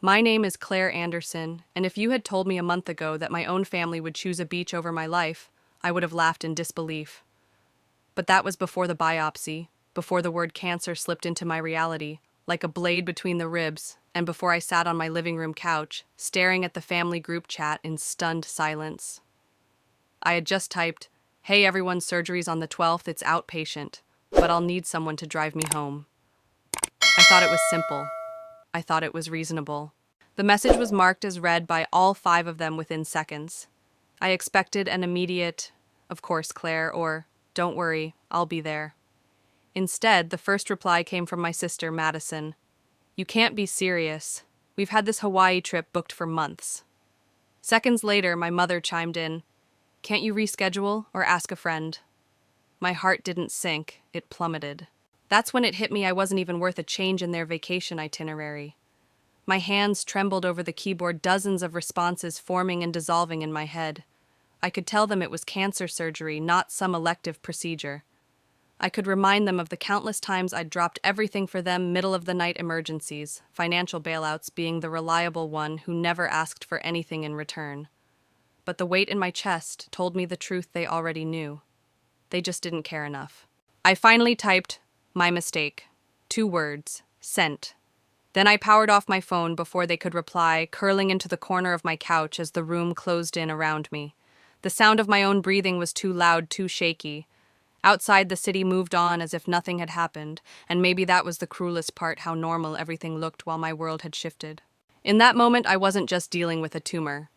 My name is Claire Anderson, and if you had told me a month ago that my own family would choose a beach over my life, I would have laughed in disbelief. But that was before the biopsy, before the word cancer slipped into my reality, like a blade between the ribs, and before I sat on my living room couch, staring at the family group chat in stunned silence. I had just typed, "Hey everyone, surgery's on the 12th, it's outpatient, but I'll need someone to drive me home." I thought it was simple. I thought it was reasonable. The message was marked as read by all five of them within seconds. I expected an immediate, "Of course, Claire," or "Don't worry, I'll be there." Instead, the first reply came from my sister, Madison. "You can't be serious. We've had this Hawaii trip booked for months." Seconds later, my mother chimed in, "Can't you reschedule or ask a friend?" My heart didn't sink, it plummeted. That's when it hit me I wasn't even worth a change in their vacation itinerary. My hands trembled over the keyboard, dozens of responses forming and dissolving in my head. I could tell them it was cancer surgery, not some elective procedure. I could remind them of the countless times I'd dropped everything for them, middle-of-the-night emergencies, financial bailouts being the reliable one who never asked for anything in return. But the weight in my chest told me the truth they already knew. They just didn't care enough. I finally typed, "My mistake." 2 words. Sent. Then I powered off my phone before they could reply, curling into the corner of my couch as the room closed in around me. The sound of my own breathing was too loud, too shaky. Outside, the city moved on as if nothing had happened, and maybe that was the cruelest part, how normal everything looked while my world had shifted. In that moment, I wasn't just dealing with a tumor.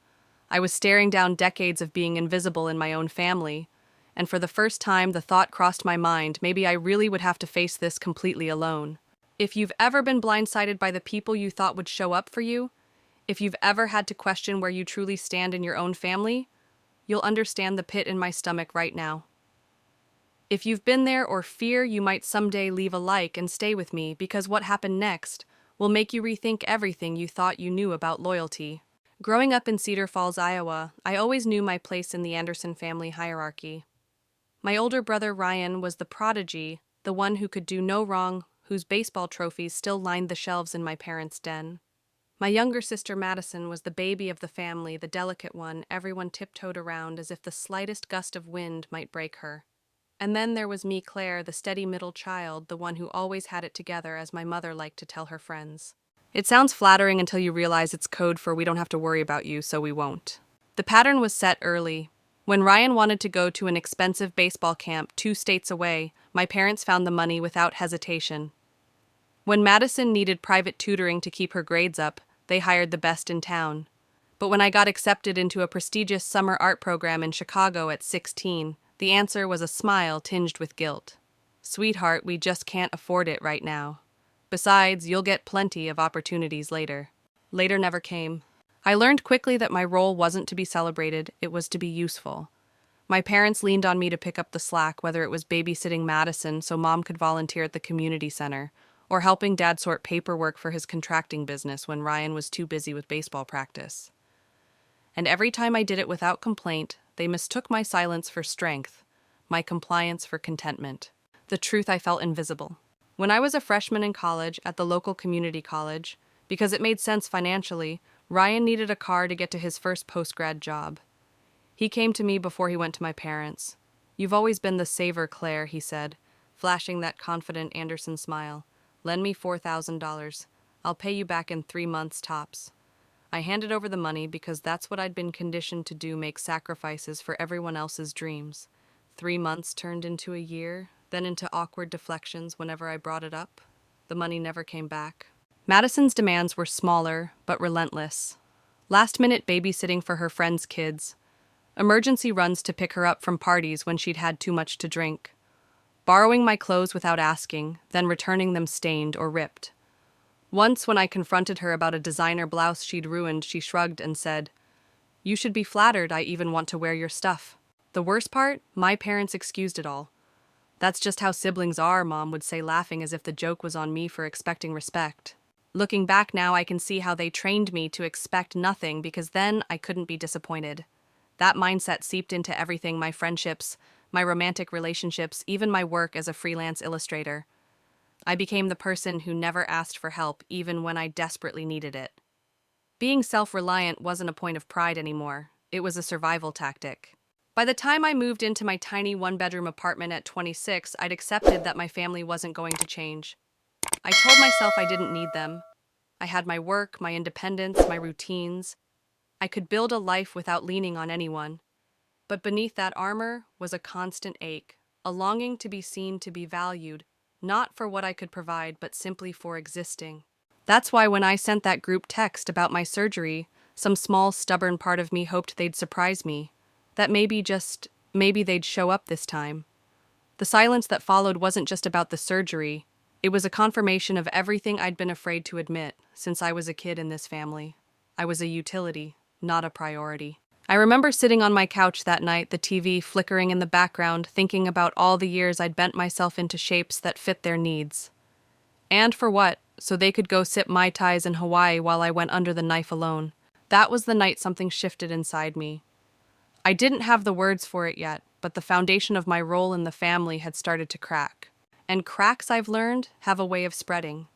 I was staring down decades of being invisible in my own family, and for the first time, the thought crossed my mind, maybe I really would have to face this completely alone. If you've ever been blindsided by the people you thought would show up for you, if you've ever had to question where you truly stand in your own family, you'll understand the pit in my stomach right now. If you've been there or fear you might someday, leave a like and stay with me, because what happened next will make you rethink everything you thought you knew about loyalty. Growing up in Cedar Falls, Iowa, I always knew my place in the Anderson family hierarchy. My older brother Ryan was the prodigy, the one who could do no wrong, whose baseball trophies still lined the shelves in my parents' den. My younger sister Madison was the baby of the family, the delicate one everyone tiptoed around as if the slightest gust of wind might break her. And then there was me, Claire, the steady middle child, the one who always had it together, as my mother liked to tell her friends. It sounds flattering until you realize it's code for "we don't have to worry about you, so we won't." The pattern was set early. When Ryan wanted to go to an expensive baseball camp 2 states away, my parents found the money without hesitation. When Madison needed private tutoring to keep her grades up, they hired the best in town. But when I got accepted into a prestigious summer art program in Chicago at 16, the answer was a smile tinged with guilt. "Sweetheart, we just can't afford it right now. Besides, you'll get plenty of opportunities later." Later never came. I learned quickly that my role wasn't to be celebrated, it was to be useful. My parents leaned on me to pick up the slack, whether it was babysitting Madison so Mom could volunteer at the community center, or helping Dad sort paperwork for his contracting business when Ryan was too busy with baseball practice. And every time I did it without complaint, they mistook my silence for strength, my compliance for contentment. The truth, I felt invisible. When I was a freshman in college at the local community college, because it made sense financially, Ryan needed a car to get to his first post-grad job. He came to me before he went to my parents. "You've always been the saver, Claire," he said, flashing that confident Anderson smile. "Lend me $4,000. I'll pay you back in 3 months tops." I handed over the money because that's what I'd been conditioned to do, make sacrifices for everyone else's dreams. 3 months turned into a year, then into awkward deflections whenever I brought it up. The money never came back. Madison's demands were smaller, but relentless. Last-minute babysitting for her friends' kids. Emergency runs to pick her up from parties when she'd had too much to drink. Borrowing my clothes without asking, then returning them stained or ripped. Once, when I confronted her about a designer blouse she'd ruined, she shrugged and said, "You should be flattered I even want to wear your stuff." The worst part? My parents excused it all. "That's just how siblings are," Mom would say, laughing as if the joke was on me for expecting respect. Looking back now, I can see how they trained me to expect nothing, because then I couldn't be disappointed. That mindset seeped into everything: my friendships, my romantic relationships, even my work as a freelance illustrator. I became the person who never asked for help, even when I desperately needed it. Being self-reliant wasn't a point of pride anymore. It was a survival tactic. By the time I moved into my tiny one-bedroom apartment at 26, I'd accepted that my family wasn't going to change. I told myself I didn't need them. I had my work, my independence, my routines. I could build a life without leaning on anyone. But beneath that armor was a constant ache, a longing to be seen, to be valued, not for what I could provide, but simply for existing. That's why when I sent that group text about my surgery, some small, stubborn part of me hoped they'd surprise me. That maybe they'd show up this time. The silence that followed wasn't just about the surgery. It was a confirmation of everything I'd been afraid to admit since I was a kid in this family. I was a utility, not a priority. I remember sitting on my couch that night, the TV flickering in the background, thinking about all the years I'd bent myself into shapes that fit their needs. And for what? So they could go sip Mai Tais in Hawaii while I went under the knife alone. That was the night something shifted inside me. I didn't have the words for it yet, but the foundation of my role in the family had started to crack. And cracks, I've learned, have a way of spreading.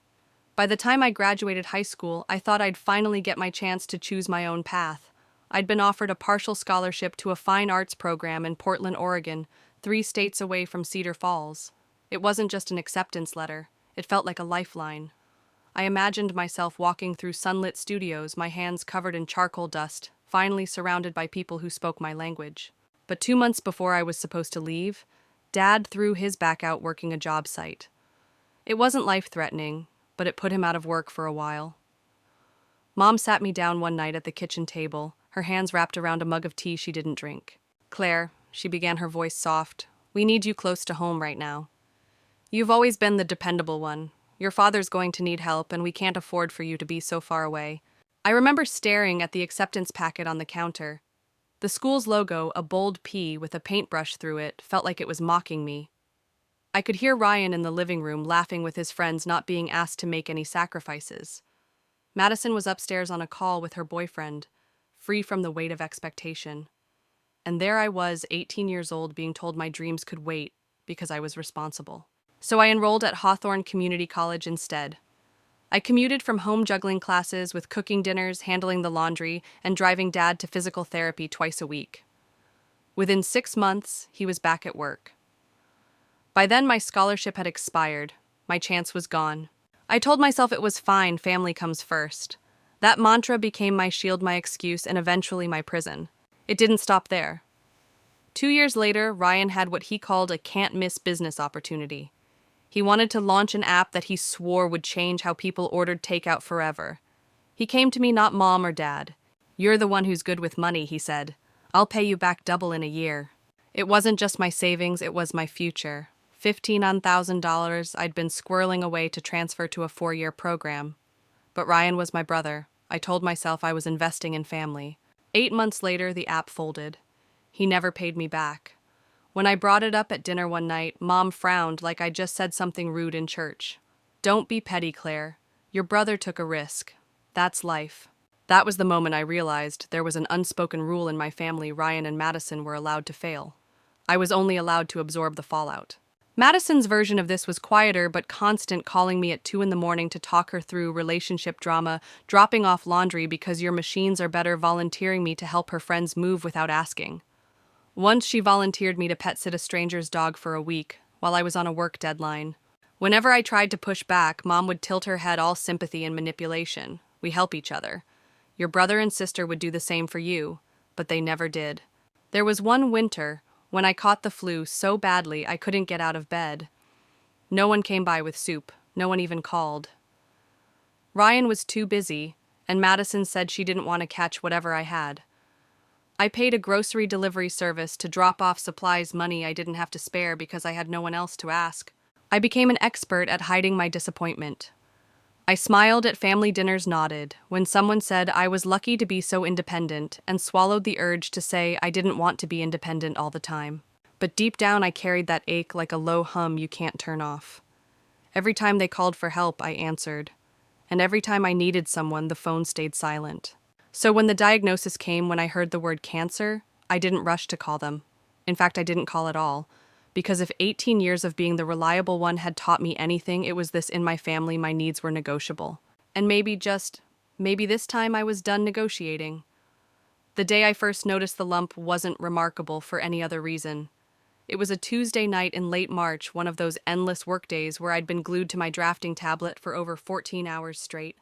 By the time I graduated high school, I thought I'd finally get my chance to choose my own path. I'd been offered a partial scholarship to a fine arts program in Portland, Oregon, 3 states away from Cedar Falls. It wasn't just an acceptance letter. It felt like a lifeline. I imagined myself walking through sunlit studios, my hands covered in charcoal dust, finally surrounded by people who spoke my language. But 2 months before I was supposed to leave, Dad threw his back out working a job site. It wasn't life-threatening, but it put him out of work for a while. Mom sat me down one night at the kitchen table, her hands wrapped around a mug of tea she didn't drink. "Claire," she began, her voice soft, "we need you close to home right now. You've always been the dependable one. Your father's going to need help, and we can't afford for you to be so far away." I remember staring at the acceptance packet on the counter. The school's logo, a bold P with a paintbrush through it, felt like it was mocking me. I could hear Ryan in the living room laughing with his friends, not being asked to make any sacrifices. Madison was upstairs on a call with her boyfriend, free from the weight of expectation. And there I was, 18 years old, being told my dreams could wait because I was responsible. So I enrolled at Hawthorne Community College instead. I commuted from home juggling classes with cooking dinners, handling the laundry, and driving Dad to physical therapy twice a week. Within 6 months, he was back at work. By then, my scholarship had expired. My chance was gone. I told myself it was fine, family comes first. That mantra became my shield, my excuse, and eventually my prison. It didn't stop there. 2 years later, Ryan had what he called a can't-miss business opportunity. He wanted to launch an app that he swore would change how people ordered takeout forever. He came to me, not Mom or Dad. "You're the one who's good with money," he said. "I'll pay you back double in a year." It wasn't just my savings, it was my future. $15,000 I'd been squirreling away to transfer to a 4-year program. But Ryan was my brother. I told myself I was investing in family. 8 months later, the app folded. He never paid me back. When I brought it up at dinner one night, Mom frowned like I just said something rude in church. "Don't be petty, Claire. Your brother took a risk. That's life." That was the moment I realized there was an unspoken rule in my family: Ryan and Madison were allowed to fail. I was only allowed to absorb the fallout. Madison's version of this was quieter but constant, calling me at 2 in the morning to talk her through relationship drama, dropping off laundry because your machines are better, volunteering me to help her friends move without asking. Once she volunteered me to pet sit a stranger's dog for a week, while I was on a work deadline. Whenever I tried to push back, Mom would tilt her head, all sympathy and manipulation. "We help each other. Your brother and sister would do the same for you," but they never did. There was one winter when I caught the flu so badly I couldn't get out of bed. No one came by with soup. No one even called. Ryan was too busy, and Madison said she didn't want to catch whatever I had. I paid a grocery delivery service to drop off supplies, money I didn't have to spare because I had no one else to ask. I became an expert at hiding my disappointment. I smiled at family dinners, nodded when someone said I was lucky to be so independent, and swallowed the urge to say I didn't want to be independent all the time. But deep down I carried that ache like a low hum you can't turn off. Every time they called for help, I answered. And every time I needed someone, the phone stayed silent. So when the diagnosis came, when I heard the word cancer, I didn't rush to call them. In fact, I didn't call at all. Because if 18 years of being the reliable one had taught me anything, it was this: in my family, my needs were negotiable. And maybe, just Maybe this time I was done negotiating. The day I first noticed the lump wasn't remarkable for any other reason. It was a Tuesday night in late March, one of those endless workdays where I'd been glued to my drafting tablet for over 14 hours straight.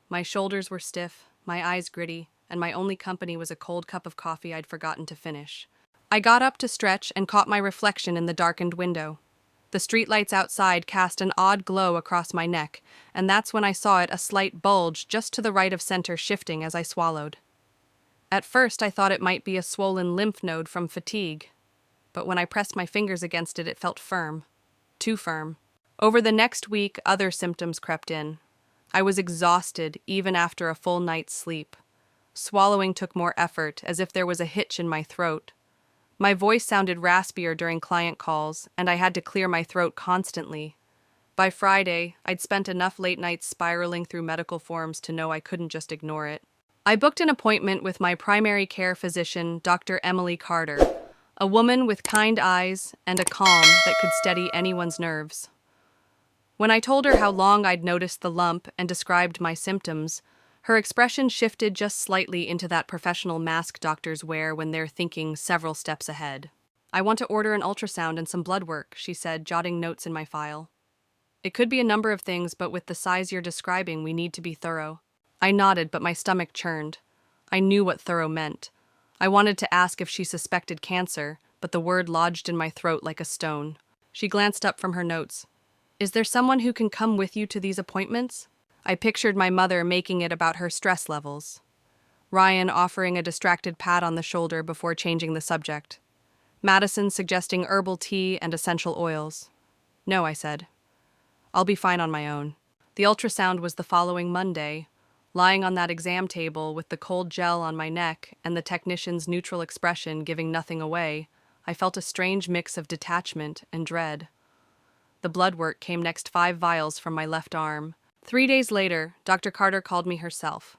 My shoulders were stiff, my eyes gritty, and my only company was a cold cup of coffee I'd forgotten to finish. I got up to stretch and caught my reflection in the darkened window. The streetlights outside cast an odd glow across my neck, and that's when I saw it, a slight bulge just to the right of center, shifting as I swallowed. At first I thought it might be a swollen lymph node from fatigue, but when I pressed my fingers against it, it felt firm. Too firm. Over the next week, other symptoms crept in. I was exhausted even after a full night's sleep. Swallowing took more effort, as if there was a hitch in my throat. My voice sounded raspier during client calls, and I had to clear my throat constantly. By Friday, I'd spent enough late nights spiraling through medical forms to know I couldn't just ignore it. I booked an appointment with my primary care physician, Dr. Emily Carter, a woman with kind eyes and a calm that could steady anyone's nerves. When I told her how long I'd noticed the lump and described my symptoms, her expression shifted just slightly into that professional mask doctors wear when they're thinking several steps ahead. "I want to order an ultrasound and some blood work," she said, jotting notes in my file. "It could be a number of things, but with the size you're describing, we need to be thorough." I nodded, but my stomach churned. I knew what thorough meant. I wanted to ask if she suspected cancer, but the word lodged in my throat like a stone. She glanced up from her notes. "Is there someone who can come with you to these appointments?" I pictured my mother making it about her stress levels. Ryan offering a distracted pat on the shoulder before changing the subject. Madison suggesting herbal tea and essential oils. "No," I said. "I'll be fine on my own." The ultrasound was the following Monday. Lying on that exam table with the cold gel on my neck and the technician's neutral expression giving nothing away, I felt a strange mix of detachment and dread. The blood work came next, 5 vials from my left arm. 3 days later, Dr. Carter called me herself.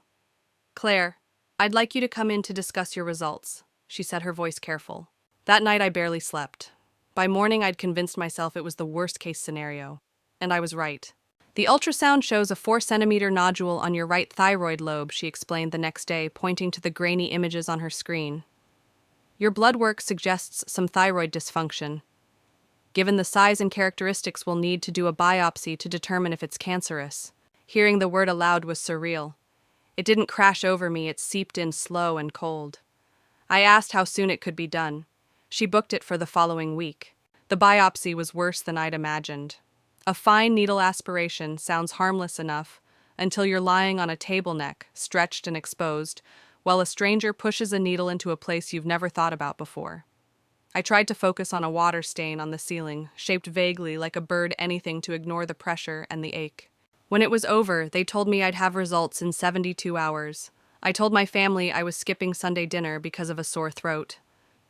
"Claire, I'd like you to come in to discuss your results," she said, her voice careful. That night I barely slept. By morning I'd convinced myself it was the worst-case scenario. And I was right. "The ultrasound shows a 4-centimeter nodule on your right thyroid lobe," she explained the next day, pointing to the grainy images on her screen. "Your blood work suggests some thyroid dysfunction. Given the size and characteristics, we'll need to do a biopsy to determine if it's cancerous." Hearing the word aloud was surreal. It didn't crash over me, it seeped in slow and cold. I asked how soon it could be done. She booked it for the following week. The biopsy was worse than I'd imagined. A fine needle aspiration sounds harmless enough until you're lying on a table neck, stretched and exposed, while a stranger pushes a needle into a place you've never thought about before. I tried to focus on a water stain on the ceiling, shaped vaguely like a bird, anything to ignore the pressure and the ache. When it was over, they told me I'd have results in 72 hours. I told my family I was skipping Sunday dinner because of a sore throat.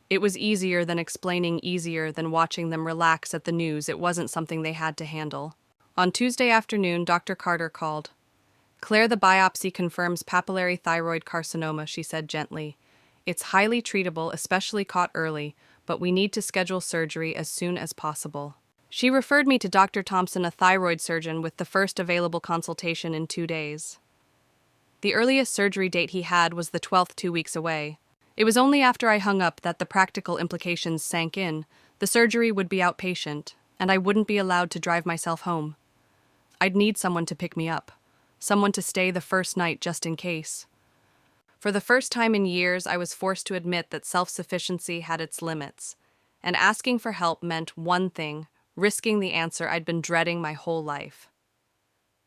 It was easier than watching them relax at the news. It wasn't something they had to handle. On Tuesday afternoon, Dr. Carter called. "Claire, the biopsy confirms papillary thyroid carcinoma," she said gently. "It's highly treatable, especially caught early, but we need to schedule surgery as soon as possible." She referred me to Dr. Thompson, a thyroid surgeon, with the first available consultation in 2 days. The earliest surgery date he had was the 12th, 2 weeks away. It was only after I hung up that the practical implications sank in. The surgery would be outpatient, and I wouldn't be allowed to drive myself home. I'd need someone to pick me up, someone to stay the first night just in case. For the first time in years, I was forced to admit that self-sufficiency had its limits, and asking for help meant one thing: risking the answer I'd been dreading my whole life.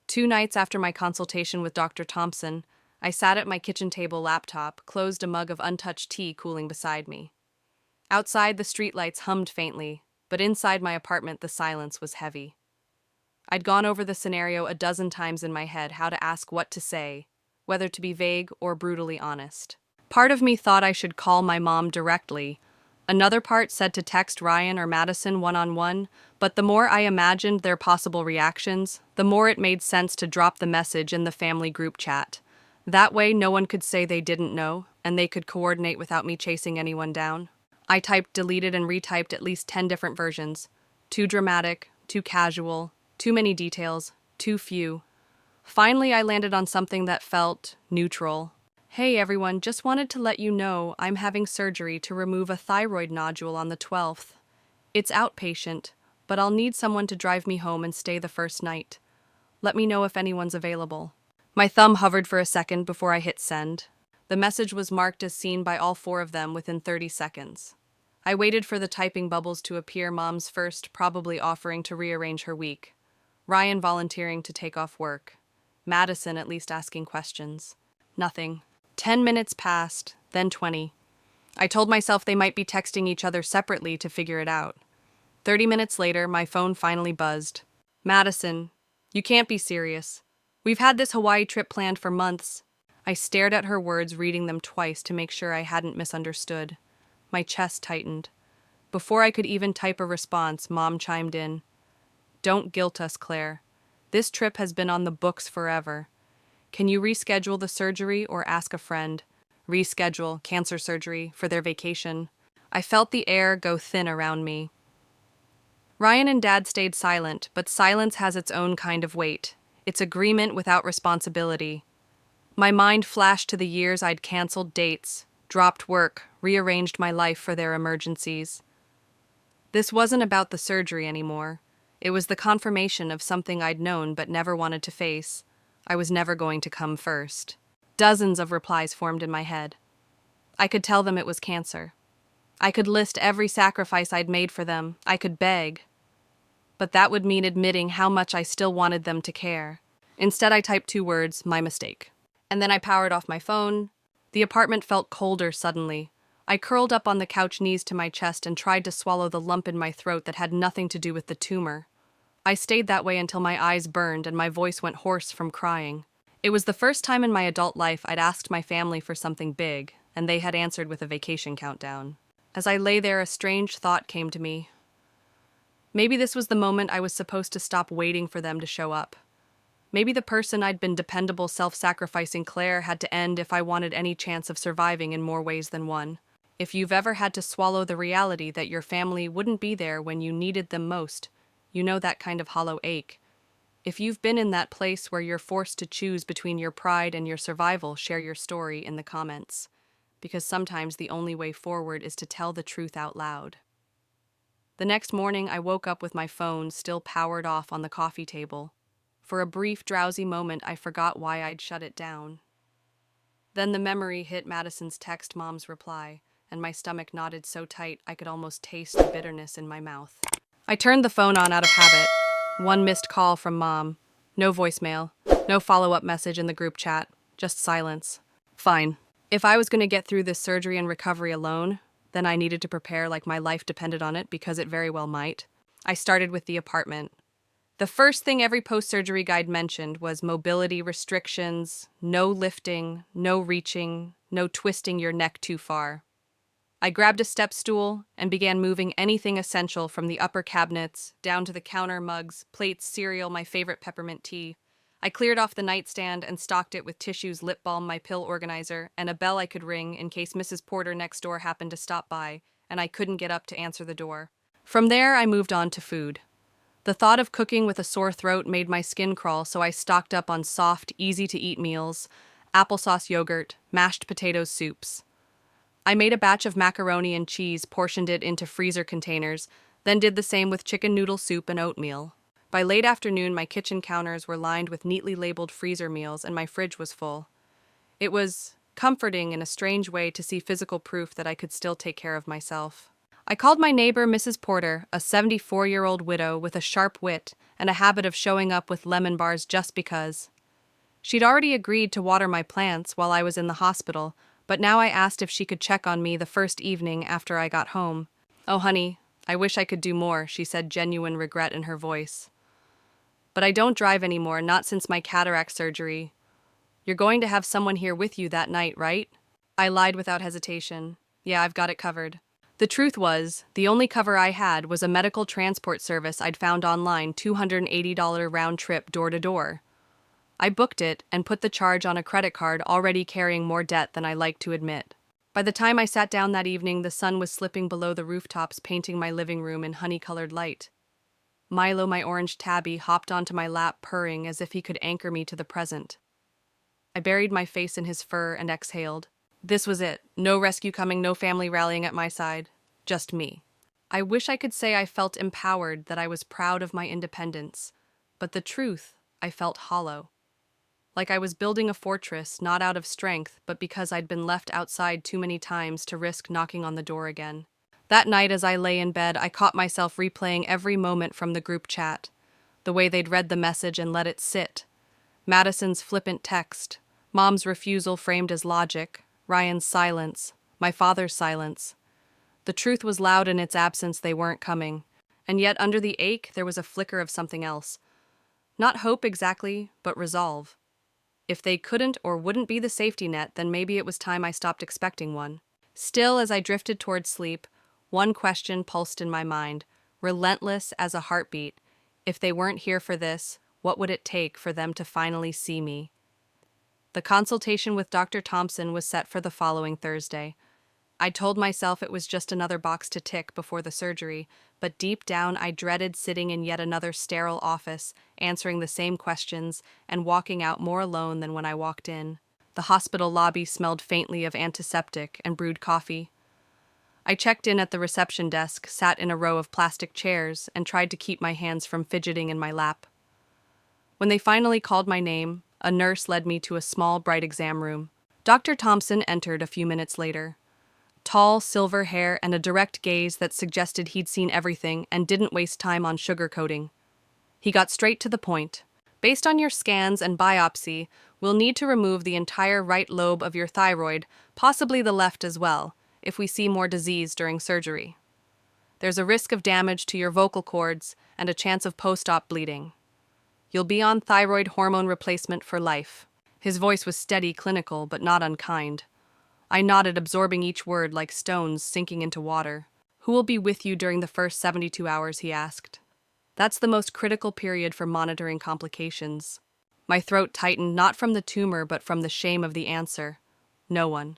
2 nights after my consultation with Dr. Thompson, I sat at my kitchen table laptop, closed, a mug of untouched tea cooling beside me. Outside, the streetlights hummed faintly, but inside my apartment the silence was heavy. I'd gone over the scenario a dozen times in my head, how to ask, what to say, whether to be vague or brutally honest. Part of me thought I should call my mom directly. Another part said to text Ryan or Madison one-on-one, but the more I imagined their possible reactions, the more it made sense to drop the message in the family group chat. That way no one could say they didn't know, and they could coordinate without me chasing anyone down. I typed, deleted, and retyped at least 10 different versions. Too dramatic, too casual, too many details, too few. Finally, I landed on something that felt neutral. Hey everyone, just wanted to let you know I'm having surgery to remove a thyroid nodule on the 12th. It's outpatient, but I'll need someone to drive me home and stay the first night. Let me know if anyone's available. My thumb hovered for a second before I hit send. The message was marked as seen by all four of them within 30 seconds. I waited for the typing bubbles to appear, Mom's first probably offering to rearrange her week. Ryan volunteering to take off work. Madison at least asking questions. Nothing. 10 minutes passed, then 20. I told myself they might be texting each other separately to figure it out. 30 minutes later, my phone finally buzzed. Madison, you can't be serious. We've had this Hawaii trip planned for months. I stared at her words, reading them twice to make sure I hadn't misunderstood. My chest tightened. Before I could even type a response, Mom chimed in. Don't guilt us, Claire. This trip has been on the books forever. Can you reschedule the surgery or ask a friend? Reschedule cancer surgery for their vacation. I felt the air go thin around me. Ryan and Dad stayed silent, but silence has its own kind of weight. It's agreement without responsibility. My mind flashed to the years I'd canceled dates, dropped work, rearranged my life for their emergencies. This wasn't about the surgery anymore. It was the confirmation of something I'd known but never wanted to face. I was never going to come first. Dozens of replies formed in my head. I could tell them it was cancer. I could list every sacrifice I'd made for them. I could beg. But that would mean admitting how much I still wanted them to care. Instead, I typed 2 words, my mistake. And then I powered off my phone. The apartment felt colder suddenly. I curled up on the couch, knees to my chest, and tried to swallow the lump in my throat that had nothing to do with the tumor. I stayed that way until my eyes burned and my voice went hoarse from crying. It was the first time in my adult life I'd asked my family for something big, and they had answered with a vacation countdown. As I lay there, a strange thought came to me. Maybe this was the moment I was supposed to stop waiting for them to show up. Maybe the person I'd been dependable, self-sacrificing Claire had to end if I wanted any chance of surviving in more ways than one. If you've ever had to swallow the reality that your family wouldn't be there when you needed them most, you know that kind of hollow ache. If you've been in that place where you're forced to choose between your pride and your survival, share your story in the comments. Because sometimes the only way forward is to tell the truth out loud. The next morning, I woke up with my phone still powered off on the coffee table. For a brief, drowsy moment, I forgot why I'd shut it down. Then the memory hit Madison's text, Mom's reply, and my stomach knotted so tight I could almost taste the bitterness in my mouth. I turned the phone on out of habit. 1 missed call from Mom. No voicemail. No follow-up message in the group chat. Just silence. Fine. If I was going to get through this surgery and recovery alone, then I needed to prepare like my life depended on it, because it very well might. I started with the apartment. The first thing every post-surgery guide mentioned was mobility restrictions, no lifting, no reaching, no twisting your neck too far. I grabbed a step stool and began moving anything essential from the upper cabinets down to the counter, mugs, plates, cereal, my favorite peppermint tea. I cleared off the nightstand and stocked it with tissues, lip balm, my pill organizer, and a bell I could ring in case Mrs. Porter next door happened to stop by and I couldn't get up to answer the door. From there, I moved on to food. The thought of cooking with a sore throat made my skin crawl, so I stocked up on soft, easy-to-eat meals, applesauce yogurt, mashed potato soups. I made a batch of macaroni and cheese, portioned it into freezer containers, then did the same with chicken noodle soup and oatmeal. By late afternoon, my kitchen counters were lined with neatly labeled freezer meals and my fridge was full. It was comforting in a strange way to see physical proof that I could still take care of myself. I called my neighbor, Mrs. Porter, a 74-year-old widow with a sharp wit and a habit of showing up with lemon bars just because. She'd already agreed to water my plants while I was in the hospital, but now I asked if she could check on me the first evening after I got home. Oh, honey, I wish I could do more, she said, genuine regret in her voice. But I don't drive anymore, not since my cataract surgery. You're going to have someone here with you that night, right? I lied without hesitation. Yeah, I've got it covered. The truth was, the only cover I had was a medical transport service I'd found online, $280 round trip door to door. I booked it and put the charge on a credit card, already carrying more debt than I liked to admit. By the time I sat down that evening, the sun was slipping below the rooftops, painting my living room in honey-colored light. Milo, my orange tabby, hopped onto my lap, purring as if he could anchor me to the present. I buried my face in his fur and exhaled. This was it. No rescue coming, no family rallying at my side. Just me. I wish I could say I felt empowered, that I was proud of my independence. But the truth, I felt hollow. Like I was building a fortress, not out of strength, but because I'd been left outside too many times to risk knocking on the door again. That night, as I lay in bed, I caught myself replaying every moment from the group chat. The way they'd read the message and let it sit. Madison's flippant text. Mom's refusal framed as logic. Ryan's silence. My father's silence. The truth was loud in its absence, they weren't coming. And yet, under the ache, there was a flicker of something else. Not hope exactly, but resolve. If they couldn't or wouldn't be the safety net, then maybe it was time I stopped expecting one. Still, as I drifted toward sleep, one question pulsed in my mind, relentless as a heartbeat. If they weren't here for this, what would it take for them to finally see me? The consultation with Dr. Thompson was set for the following Thursday. I told myself it was just another box to tick before the surgery, but deep down I dreaded sitting in yet another sterile office, answering the same questions, and walking out more alone than when I walked in. The hospital lobby smelled faintly of antiseptic and brewed coffee. I checked in at the reception desk, sat in a row of plastic chairs, and tried to keep my hands from fidgeting in my lap. When they finally called my name, a nurse led me to a small, bright exam room. Dr. Thompson entered a few minutes later. Tall, silver hair and a direct gaze that suggested he'd seen everything and didn't waste time on sugarcoating. He got straight to the point. Based on your scans and biopsy, we'll need to remove the entire right lobe of your thyroid, possibly the left as well, if we see more disease during surgery. There's a risk of damage to your vocal cords and a chance of post-op bleeding. You'll be on thyroid hormone replacement for life. His voice was steady, clinical, but not unkind. I nodded, absorbing each word like stones sinking into water. Who will be with you during the first 72 hours, he asked. That's the most critical period for monitoring complications. My throat tightened, not from the tumor, but from the shame of the answer. No one.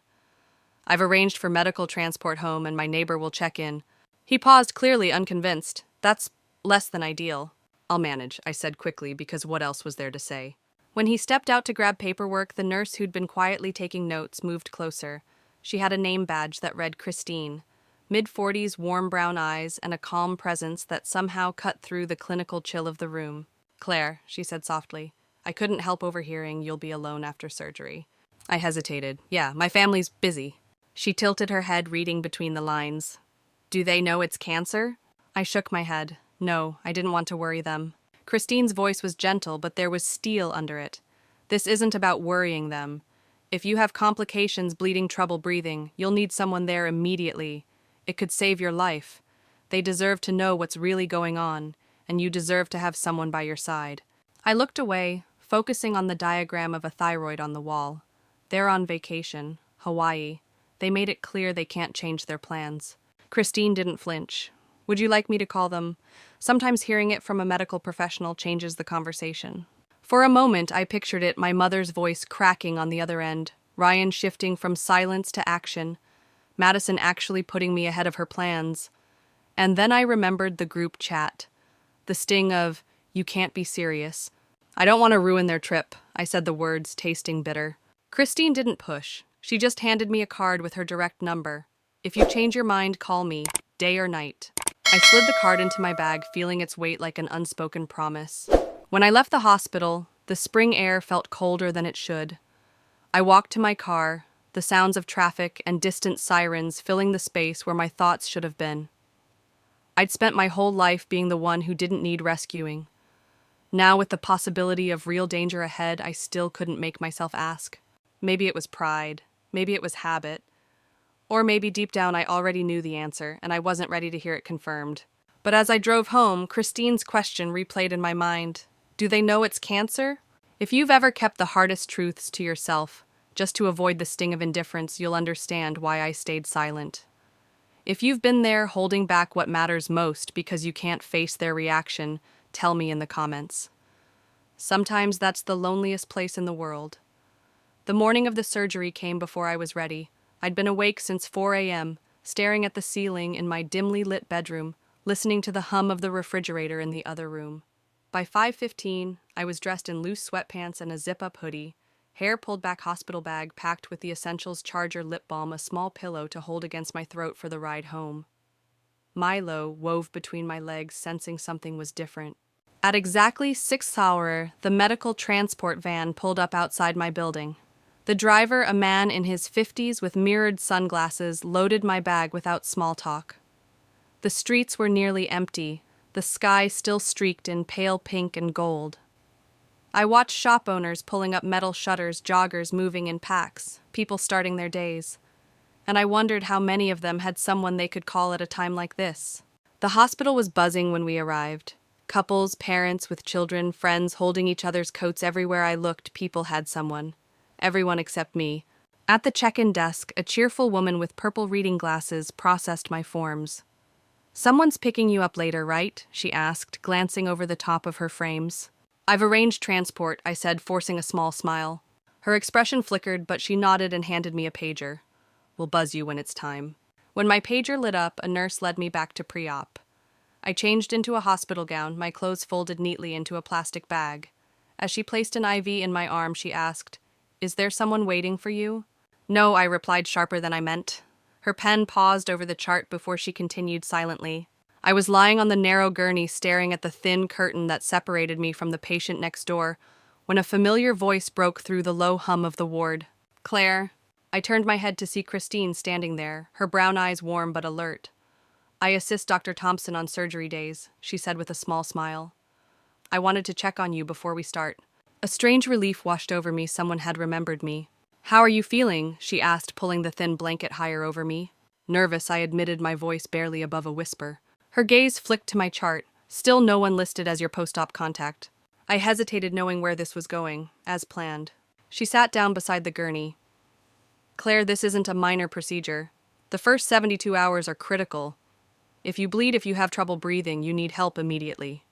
I've arranged for medical transport home, and my neighbor will check in. He paused, clearly unconvinced. That's less than ideal. I'll manage, I said quickly, because what else was there to say? When he stepped out to grab paperwork, the nurse who'd been quietly taking notes moved closer. She had a name badge that read Christine. Mid-40s, warm brown eyes, and a calm presence that somehow cut through the clinical chill of the room. Claire, she said softly, I couldn't help overhearing you'll be alone after surgery. I hesitated. Yeah, my family's busy. She tilted her head, reading between the lines. Do they know it's cancer? I shook my head. No, I didn't want to worry them. Christine's voice was gentle, but there was steel under it. This isn't about worrying them. If you have complications, bleeding, trouble breathing, you'll need someone there immediately. It could save your life. They deserve to know what's really going on, and you deserve to have someone by your side. I looked away, focusing on the diagram of a thyroid on the wall. They're on vacation, Hawaii. They made it clear they can't change their plans. Christine didn't flinch. Would you like me to call them? Sometimes hearing it from a medical professional changes the conversation. For a moment, I pictured it, my mother's voice cracking on the other end, Ryan shifting from silence to action, Madison actually putting me ahead of her plans. And then I remembered the group chat. The sting of, you can't be serious. I don't want to ruin their trip, I said, the words tasting bitter. Christine didn't push. She just handed me a card with her direct number. If you change your mind, call me, day or night. I slid the card into my bag, feeling its weight like an unspoken promise. When I left the hospital, the spring air felt colder than it should. I walked to my car, the sounds of traffic and distant sirens filling the space where my thoughts should have been. I'd spent my whole life being the one who didn't need rescuing. Now, with the possibility of real danger ahead, I still couldn't make myself ask. Maybe it was pride, maybe it was habit, or maybe deep down I already knew the answer and I wasn't ready to hear it confirmed. But as I drove home, Christine's question replayed in my mind. Do they know it's cancer? If you've ever kept the hardest truths to yourself, just to avoid the sting of indifference, you'll understand why I stayed silent. If you've been there holding back what matters most because you can't face their reaction, tell me in the comments. Sometimes that's the loneliest place in the world. The morning of the surgery came before I was ready. I'd been awake since 4 a.m., staring at the ceiling in my dimly lit bedroom, listening to the hum of the refrigerator in the other room. By 5:15, I was dressed in loose sweatpants and a zip-up hoodie, hair pulled back hospital bag packed with the Essentials charger lip balm, a small pillow to hold against my throat for the ride home. Milo wove between my legs, sensing something was different. At exactly 6 hours, the medical transport van pulled up outside my building. The driver, a man in his 50s with mirrored sunglasses, loaded my bag without small talk. The streets were nearly empty, the sky still streaked in pale pink and gold. I watched shop owners pulling up metal shutters, joggers moving in packs, people starting their days. And I wondered how many of them had someone they could call at a time like this. The hospital was buzzing when we arrived. Couples, parents with children, friends holding each other's coats. Everywhere I looked, people had someone. Everyone except me. At the check-in desk, a cheerful woman with purple reading glasses processed my forms. "Someone's picking you up later, right?" she asked, glancing over the top of her frames. "I've arranged transport," I said, forcing a small smile. Her expression flickered, but she nodded and handed me a pager. "We'll buzz you when it's time." When my pager lit up, a nurse led me back to pre-op. I changed into a hospital gown, my clothes folded neatly into a plastic bag. As she placed an IV in my arm, she asked, "Is there someone waiting for you?" "No," I replied, sharper than I meant. Her pen paused over the chart before she continued silently. I was lying on the narrow gurney staring at the thin curtain that separated me from the patient next door when a familiar voice broke through the low hum of the ward. "Claire." I turned my head to see Christine standing there, her brown eyes warm but alert. "I assist Dr. Thompson on surgery days," she said with a small smile. "I wanted to check on you before we start." A strange relief washed over me. Someone had remembered me. "How are you feeling?" she asked, pulling the thin blanket higher over me. "Nervous," I admitted, my voice barely above a whisper. Her gaze flicked to my chart. "Still no one listed as your post-op contact." I hesitated, knowing where this was going, as planned. She sat down beside the gurney. "Claire, this isn't a minor procedure. The first 72 hours are critical. If you bleed, if you have trouble breathing, you need help immediately."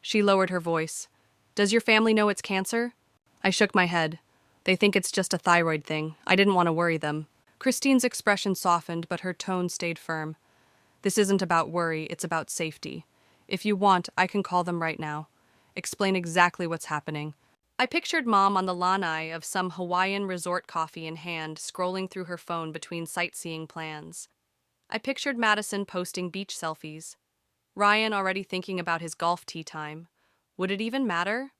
She lowered her voice. "Does your family know it's cancer?" I shook my head. "They think it's just a thyroid thing. I didn't want to worry them." Christine's expression softened, but her tone stayed firm. "This isn't about worry, it's about safety. If you want, I can call them right now. Explain exactly what's happening." I pictured Mom on the lanai of some Hawaiian resort, coffee in hand, scrolling through her phone between sightseeing plans. I pictured Madison posting beach selfies. Ryan already thinking about his golf tee time. Would it even matter?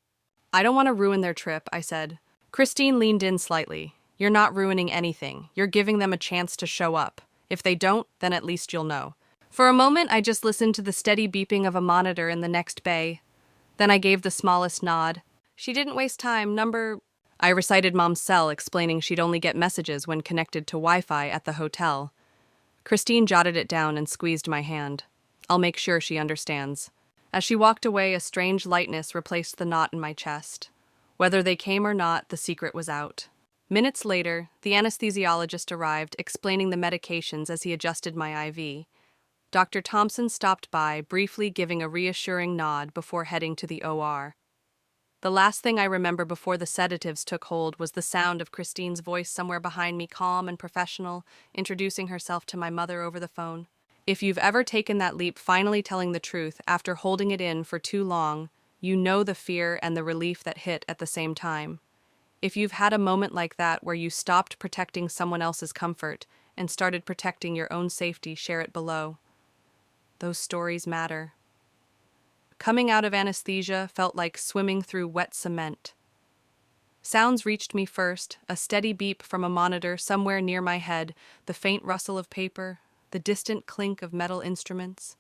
"I don't want to ruin their trip," I said. Christine leaned in slightly. "You're not ruining anything. You're giving them a chance to show up. If they don't, then at least you'll know." For a moment, I just listened to the steady beeping of a monitor in the next bay. Then I gave the smallest nod. "She didn't waste time. I recited Mom's cell, explaining she'd only get messages when connected to Wi-Fi at the hotel. Christine jotted it down and squeezed my hand. "I'll make sure she understands." As she walked away, a strange lightness replaced the knot in my chest. Whether they came or not, the secret was out. Minutes later, the anesthesiologist arrived, explaining the medications as he adjusted my IV. Dr. Thompson stopped by, briefly giving a reassuring nod before heading to the OR. The last thing I remember before the sedatives took hold was the sound of Christine's voice somewhere behind me, calm and professional, introducing herself to my mother over the phone. If you've ever taken that leap, finally telling the truth after holding it in for too long, you know the fear and the relief that hit at the same time. If you've had a moment like that where you stopped protecting someone else's comfort and started protecting your own safety, share it below. Those stories matter. Coming out of anesthesia felt like swimming through wet cement. Sounds reached me first, a steady beep from a monitor somewhere near my head, the faint rustle of paper, the distant clink of metal instruments.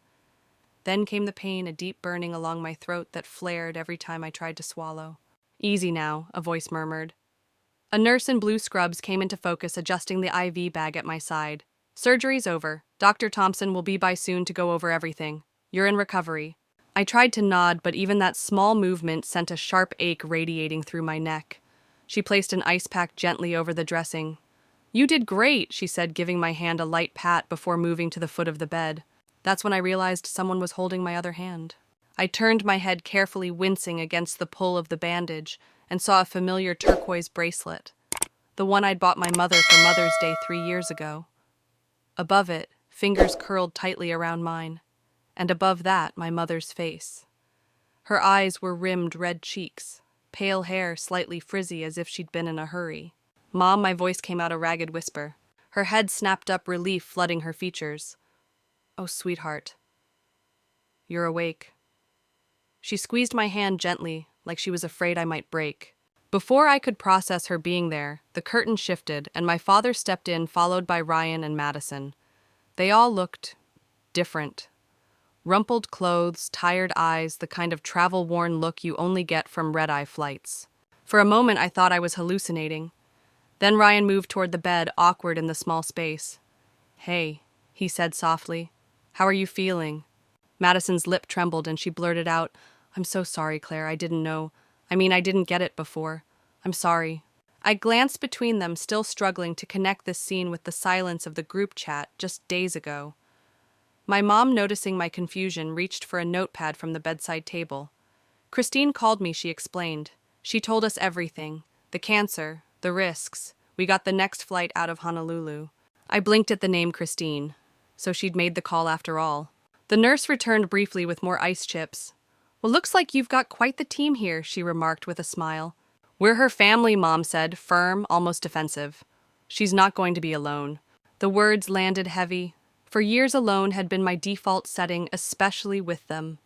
Then came the pain, a deep burning along my throat that flared every time I tried to swallow. "Easy now," a voice murmured. A nurse in blue scrubs came into focus, adjusting the IV bag at my side. "Surgery's over. Dr. Thompson will be by soon to go over everything. You're in recovery." I tried to nod, but even that small movement sent a sharp ache radiating through my neck. She placed an ice pack gently over the dressing. "You did great," she said, giving my hand a light pat before moving to the foot of the bed. That's when I realized someone was holding my other hand. I turned my head carefully, wincing against the pull of the bandage, and saw a familiar turquoise bracelet, the one I'd bought my mother for Mother's Day 3 years ago. Above it, fingers curled tightly around mine. and above that, my mother's face. Her eyes were rimmed red cheeks, pale hair slightly frizzy as if she'd been in a hurry. "Mom," my voice came out a ragged whisper. Her head snapped up, relief flooding her features. "Oh, sweetheart. You're awake." She squeezed my hand gently, like she was afraid I might break. Before I could process her being there, the curtain shifted and my father stepped in, followed by Ryan and Madison. They all looked different. Rumpled clothes, tired eyes, the kind of travel-worn look you only get from red-eye flights. For a moment I thought I was hallucinating. Then Ryan moved toward the bed, awkward in the small space. "Hey," he said softly. "How are you feeling?" Madison's lip trembled and she blurted out, "I'm so sorry, Claire, I didn't know. I didn't get it before. I'm sorry." I glanced between them, still struggling to connect this scene with the silence of the group chat just days ago. My mom, noticing my confusion, reached for a notepad from the bedside table. "Christine called me," she explained. "She told us everything. The cancer, the risks. We got the next flight out of Honolulu." I blinked at the name Christine. So she'd made the call after all. The nurse returned briefly with more ice chips. "Well, looks like you've got quite the team here," she remarked with a smile. "We're her family," Mom said, firm, almost defensive. "She's not going to be alone." The words landed heavy. For years, alone had been my default setting, especially with them.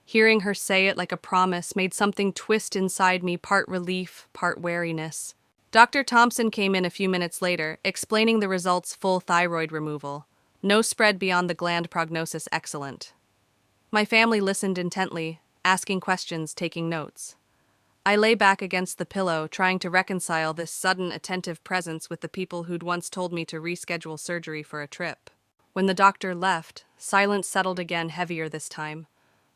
Hearing her say it like a promise made something twist inside me, part relief, part wariness. Dr. Thompson came in a few minutes later, explaining the results: full thyroid removal. No spread beyond the gland, prognosis excellent. My family listened intently, asking questions, taking notes. I lay back against the pillow, trying to reconcile this sudden attentive presence with the people who'd once told me to reschedule surgery for a trip. When the doctor left, silence settled again, heavier this time.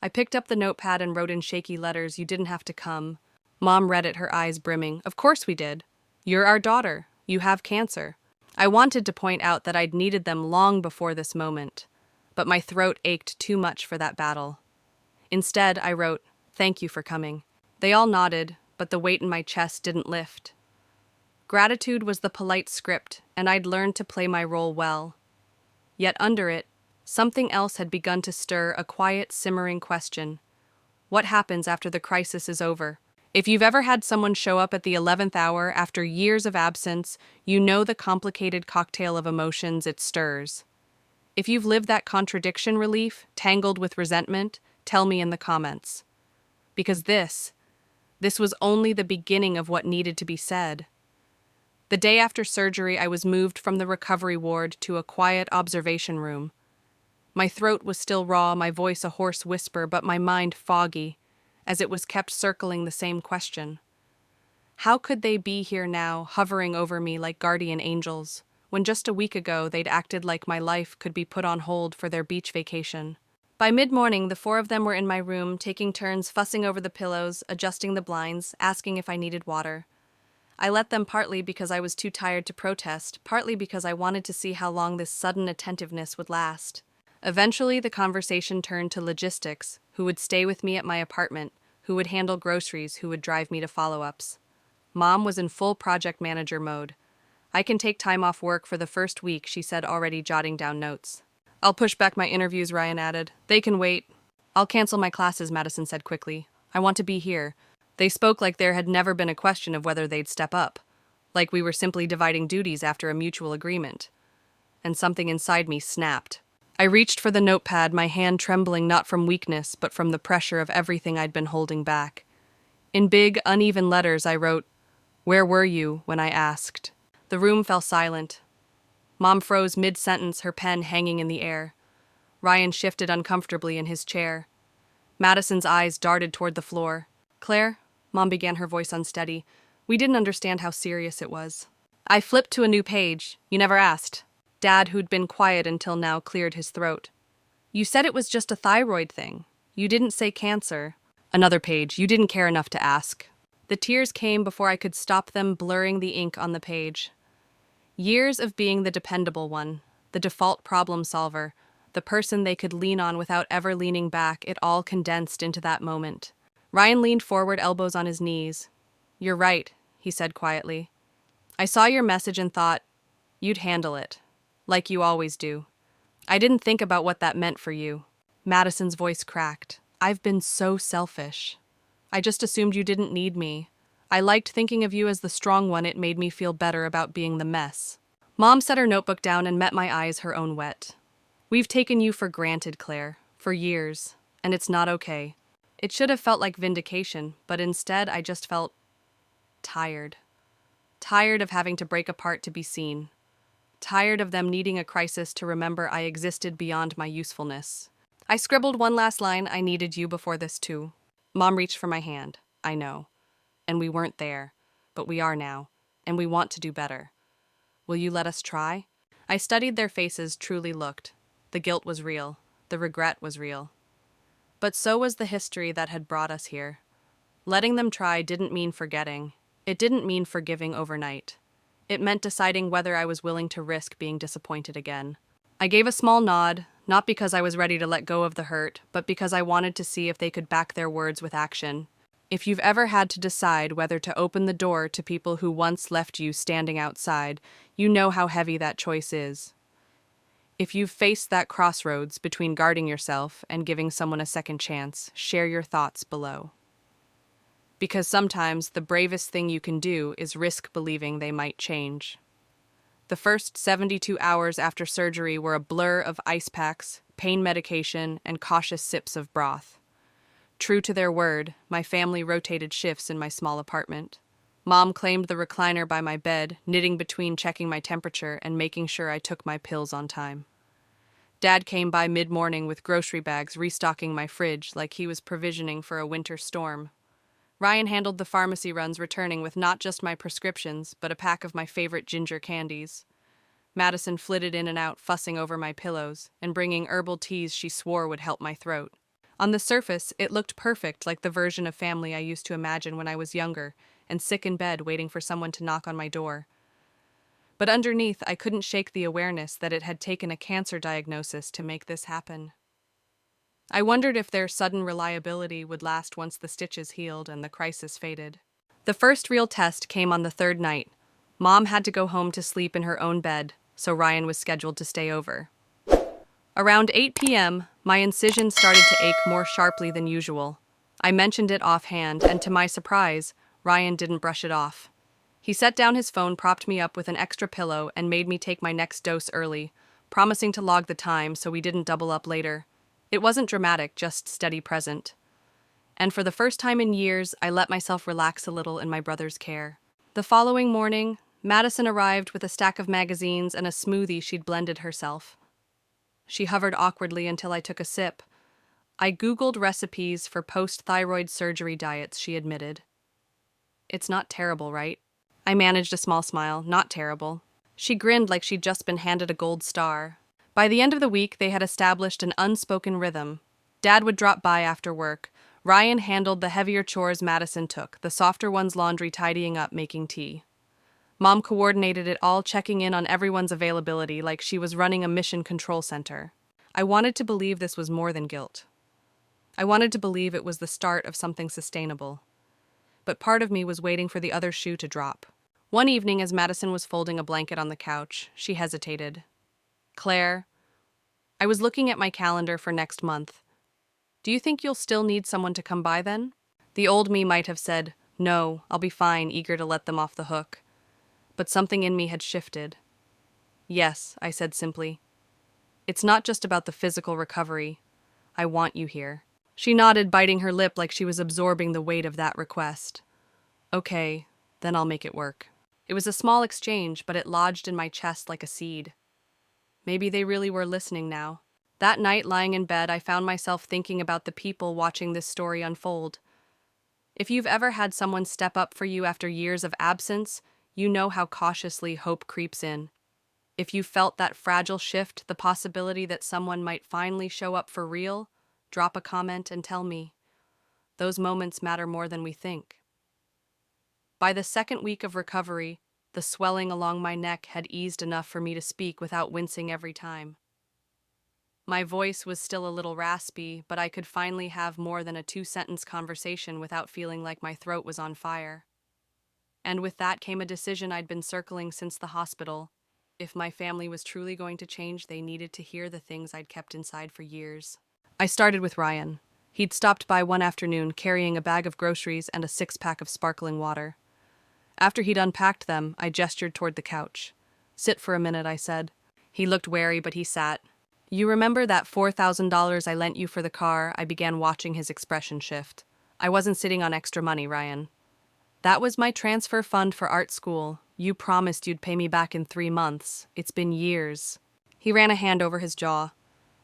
I picked up the notepad and wrote in shaky letters, "You didn't have to come." Mom read it, her eyes brimming. "Of course we did. You're our daughter. You have cancer." I wanted to point out that I'd needed them long before this moment, but my throat ached too much for that battle. Instead, I wrote, "Thank you for coming." They all nodded, but the weight in my chest didn't lift. Gratitude was the polite script, and I'd learned to play my role well. Yet under it, something else had begun to stir, a quiet, simmering question. What happens after the crisis is over? If you've ever had someone show up at the 11th hour after years of absence, you know the complicated cocktail of emotions it stirs. If you've lived that contradiction, relief, tangled with resentment, tell me in the comments. Because this was only the beginning of what needed to be said. The day after surgery, I was moved from the recovery ward to a quiet observation room. My throat was still raw, my voice a hoarse whisper, but my mind foggy, as it was kept circling the same question. How could they be here now, hovering over me like guardian angels, when just a week ago they'd acted like my life could be put on hold for their beach vacation? By mid-morning, the four of them were in my room, taking turns fussing over the pillows, adjusting the blinds, asking if I needed water. I let them, partly because I was too tired to protest, partly because I wanted to see how long this sudden attentiveness would last. Eventually, the conversation turned to logistics: who would stay with me at my apartment, who would handle groceries, who would drive me to follow-ups. Mom was in full project manager mode. "I can take time off work for the first week," she said, already jotting down notes. "I'll push back my interviews," Ryan added. "They can wait." "I'll cancel my classes," Madison said quickly. "I want to be here." They spoke like there had never been a question of whether they'd step up, like we were simply dividing duties after a mutual agreement. And something inside me snapped. I reached for the notepad, my hand trembling not from weakness, but from the pressure of everything I'd been holding back. In big, uneven letters, I wrote, "Where were you when I asked?" The room fell silent. Mom froze mid-sentence, her pen hanging in the air. Ryan shifted uncomfortably in his chair. Madison's eyes darted toward the floor. "Claire," Mom began, her voice unsteady, "we didn't understand how serious it was." I flipped to a new page. "You never asked." Dad, who'd been quiet until now, cleared his throat. "You said it was just a thyroid thing. You didn't say cancer." Another page. "You didn't care enough to ask." The tears came before I could stop them, blurring the ink on the page. Years of being the dependable one, the default problem solver, the person they could lean on without ever leaning back, it all condensed into that moment. Ryan leaned forward, elbows on his knees. "You're right," he said quietly. "I saw your message and thought, you'd handle it. Like you always do. I didn't think about what that meant for you." Madison's voice cracked. I've been so selfish. I just assumed you didn't need me. I liked thinking of you as the strong one. It made me feel better about being the mess. Mom set her notebook down and met my eyes her own wet. We've taken you for granted, Claire, for years, and it's not okay. It should have felt like vindication, but instead I just felt tired. Tired of having to break apart to be seen. Tired of them needing a crisis to remember I existed beyond my usefulness. I scribbled one last line: I needed you before this too. Mom reached for my hand. I know. And we weren't there, but we are now, and we want to do better. Will you let us try? I studied their faces, truly looked. The guilt was real. The regret was real. But so was the history that had brought us here. Letting them try didn't mean forgetting. It didn't mean forgiving overnight. It meant deciding whether I was willing to risk being disappointed again. I gave a small nod, not because I was ready to let go of the hurt, but because I wanted to see if they could back their words with action. If you've ever had to decide whether to open the door to people who once left you standing outside, you know how heavy that choice is. If you've faced that crossroads between guarding yourself and giving someone a second chance, share your thoughts below. Because sometimes the bravest thing you can do is risk believing they might change. The first 72 hours after surgery were a blur of ice packs, pain medication, and cautious sips of broth. True to their word, my family rotated shifts in my small apartment. Mom claimed the recliner by my bed, knitting between checking my temperature and making sure I took my pills on time. Dad came by mid-morning with grocery bags, restocking my fridge like he was provisioning for a winter storm. Ryan handled the pharmacy runs, returning with not just my prescriptions, but a pack of my favorite ginger candies. Madison flitted in and out, fussing over my pillows, and bringing herbal teas she swore would help my throat. On the surface, it looked perfect, like the version of family I used to imagine when I was younger, and sick in bed waiting for someone to knock on my door. But underneath, I couldn't shake the awareness that it had taken a cancer diagnosis to make this happen. I wondered if their sudden reliability would last once the stitches healed and the crisis faded. The first real test came on the third night. Mom had to go home to sleep in her own bed, so Ryan was scheduled to stay over. Around 8 p.m., my incision started to ache more sharply than usual. I mentioned it offhand, and to my surprise, Ryan didn't brush it off. He set down his phone, propped me up with an extra pillow, and made me take my next dose early, promising to log the time so we didn't double up later. It wasn't dramatic, just steady present. And for the first time in years, I let myself relax a little in my brother's care. The following morning, Madison arrived with a stack of magazines and a smoothie she'd blended herself. She hovered awkwardly until I took a sip. I Googled recipes for post-thyroid surgery diets, she admitted. It's not terrible, right? I managed a small smile. Not terrible. She grinned like she'd just been handed a gold star. By the end of the week, they had established an unspoken rhythm. Dad would drop by after work. Ryan handled the heavier chores Madison took, the softer ones laundry, tidying up, making tea. Mom coordinated it all, checking in on everyone's availability like she was running a mission control center. I wanted to believe this was more than guilt. I wanted to believe it was the start of something sustainable. But part of me was waiting for the other shoe to drop. One evening, as Madison was folding a blanket on the couch, she hesitated. Claire, I was looking at my calendar for next month. Do you think you'll still need someone to come by then? The old me might have said, no, I'll be fine, eager to let them off the hook. But something in me had shifted. Yes, I said simply. It's not just about the physical recovery. I want you here. She nodded, biting her lip like she was absorbing the weight of that request. Okay, then I'll make it work. It was a small exchange, but it lodged in my chest like a seed. Maybe they really were listening now. That night, lying in bed, I found myself thinking about the people watching this story unfold. If you've ever had someone step up for you after years of absence, you know how cautiously hope creeps in. If you felt that fragile shift, the possibility that someone might finally show up for real, drop a comment and tell me. Those moments matter more than we think. By the second week of recovery, the swelling along my neck had eased enough for me to speak without wincing every time. My voice was still a little raspy, but I could finally have more than a two-sentence conversation without feeling like my throat was on fire. And with that came a decision I'd been circling since the hospital. If my family was truly going to change, they needed to hear the things I'd kept inside for years. I started with Ryan. He'd stopped by one afternoon carrying a bag of groceries and a six-pack of sparkling water. After he'd unpacked them, I gestured toward the couch. "Sit for a minute," I said. He looked wary, but he sat. "You remember that $4,000 I lent you for the car?" I began, watching his expression shift. "I wasn't sitting on extra money, Ryan. That was my transfer fund for art school. You promised you'd pay me back in 3 months. It's been years." He ran a hand over his jaw.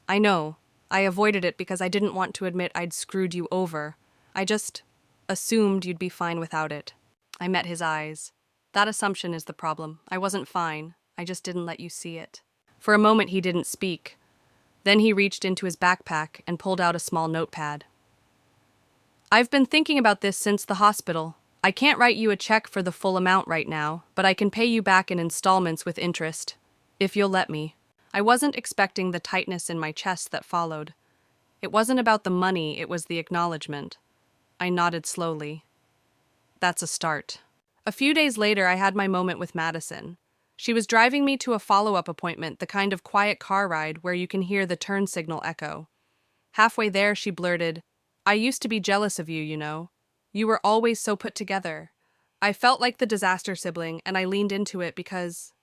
"I know. I avoided it because I didn't want to admit I'd screwed you over. I just assumed you'd be fine without it." I met his eyes. "That assumption is the problem. I wasn't fine. I just didn't let you see it." For a moment he didn't speak. Then he reached into his backpack and pulled out a small notepad. "I've been thinking about this since the hospital. I can't write you a check for the full amount right now, but I can pay you back in installments with interest, if you'll let me." I wasn't expecting the tightness in my chest that followed. It wasn't about the money, it was the acknowledgement. I nodded slowly. "That's a start." A few days later, I had my moment with Madison. She was driving me to a follow-up appointment, the kind of quiet car ride where you can hear the turn signal echo. Halfway there, she blurted, "I used to be jealous of you, you know. You were always so put together." I felt like the disaster sibling, and I leaned into it because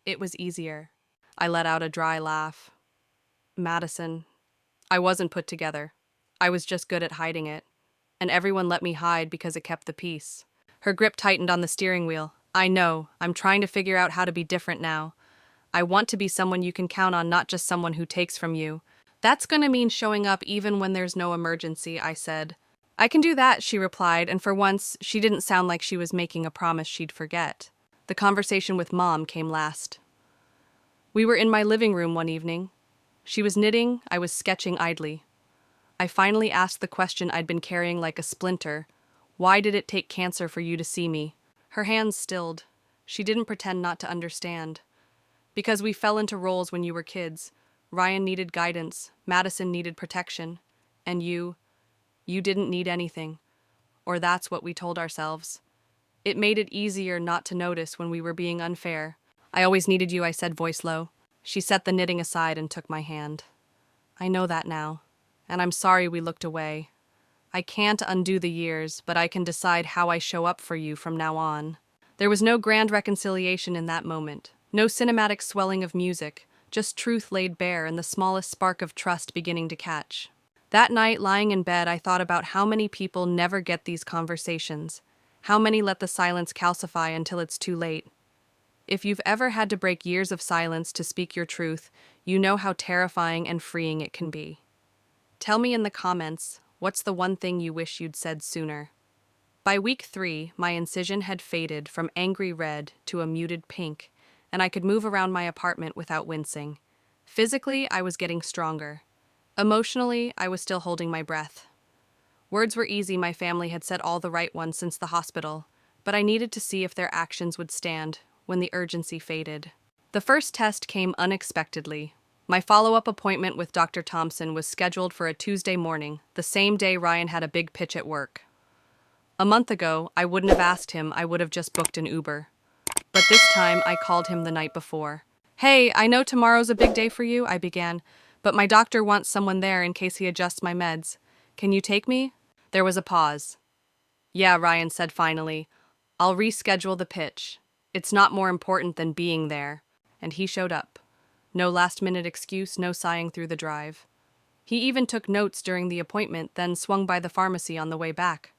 it was easier. I let out a dry laugh. "Madison, I wasn't put together. I was just good at hiding it. And everyone let me hide because it kept the peace." Her grip tightened on the steering wheel. "I know. I'm trying to figure out how to be different now. I want to be someone you can count on, not just someone who takes from you." "That's gonna mean showing up even when there's no emergency," I said. "I can do that," she replied, and for once, she didn't sound like she was making a promise she'd forget. The conversation with Mom came last. We were in my living room one evening. She was knitting, I was sketching idly. I finally asked the question I'd been carrying like a splinter. "Why did it take cancer for you to see me?" Her hands stilled. She didn't pretend not to understand. "Because we fell into roles when you were kids. Ryan needed guidance, Madison needed protection, and you didn't need anything. Or that's what we told ourselves. It made it easier not to notice when we were being unfair." "I always needed you," I said, voice low. She set the knitting aside and took my hand. "I know that now, and I'm sorry we looked away. I can't undo the years, but I can decide how I show up for you from now on." There was no grand reconciliation in that moment, no cinematic swelling of music, just truth laid bare and the smallest spark of trust beginning to catch. That night, lying in bed, I thought about how many people never get these conversations, how many let the silence calcify until it's too late. If you've ever had to break years of silence to speak your truth, you know how terrifying and freeing it can be. Tell me in the comments, what's the one thing you wish you'd said sooner? By week 3, my incision had faded from angry red to a muted pink, and I could move around my apartment without wincing. Physically, I was getting stronger. Emotionally, I was still holding my breath. Words were easy, my family had said all the right ones since the hospital, but I needed to see if their actions would stand when the urgency faded. The first test came unexpectedly. My follow-up appointment with Dr. Thompson was scheduled for a Tuesday morning, the same day Ryan had a big pitch at work. A month ago, I wouldn't have asked him, I would have just booked an Uber. But this time, I called him the night before. "Hey, I know tomorrow's a big day for you," I began, "but my doctor wants someone there in case he adjusts my meds. Can you take me?" There was a pause. "Yeah," Ryan said finally. "I'll reschedule the pitch. It's not more important than being there." And he showed up. No last-minute excuse, no sighing through the drive. He even took notes during the appointment, then swung by the pharmacy on the way back.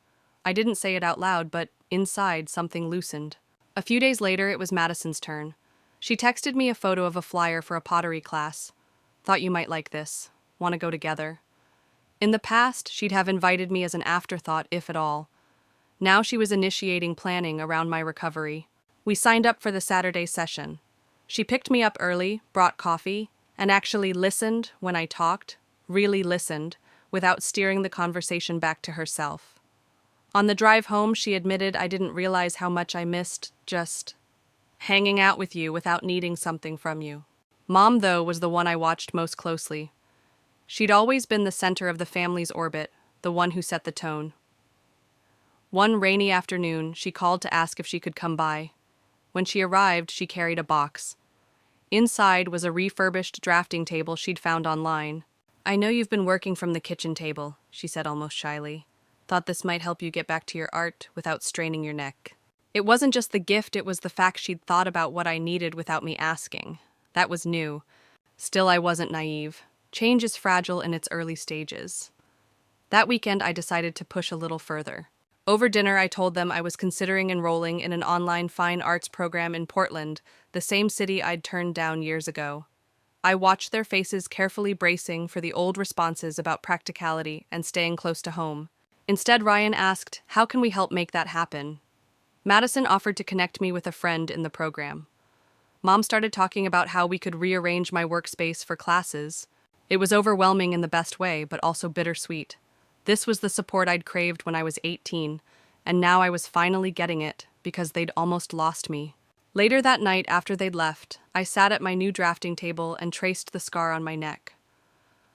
I didn't say it out loud, but inside something loosened. A few days later, it was Madison's turn. She texted me a photo of a flyer for a pottery class. "Thought you might like this. Want to go together?" In the past, she'd have invited me as an afterthought, if at all. Now she was initiating planning around my recovery. We signed up for the Saturday session. She picked me up early, brought coffee, and actually listened when I talked, really listened, without steering the conversation back to herself. On the drive home, she admitted I didn't realize how much I missed just hanging out with you without needing something from you. Mom, though, was the one I watched most closely. She'd always been the center of the family's orbit, the one who set the tone. One rainy afternoon, she called to ask if she could come by. When she arrived, she carried a box. Inside was a refurbished drafting table she'd found online. I know you've been working from the kitchen table, she said almost shyly. Thought this might help you get back to your art without straining your neck. It wasn't just the gift, it was the fact she'd thought about what I needed without me asking. That was new. Still, I wasn't naive. Change is fragile in its early stages. That weekend, I decided to push a little further. Over dinner, I told them I was considering enrolling in an online fine arts program in Portland, the same city I'd turned down years ago. I watched their faces carefully bracing for the old responses about practicality and staying close to home. Instead, Ryan asked, "How can we help make that happen?" Madison offered to connect me with a friend in the program. Mom started talking about how we could rearrange my workspace for classes. It was overwhelming in the best way, but also bittersweet. This was the support I'd craved when I was 18, and now I was finally getting it because they'd almost lost me. Later that night, after they'd left, I sat at my new drafting table and traced the scar on my neck.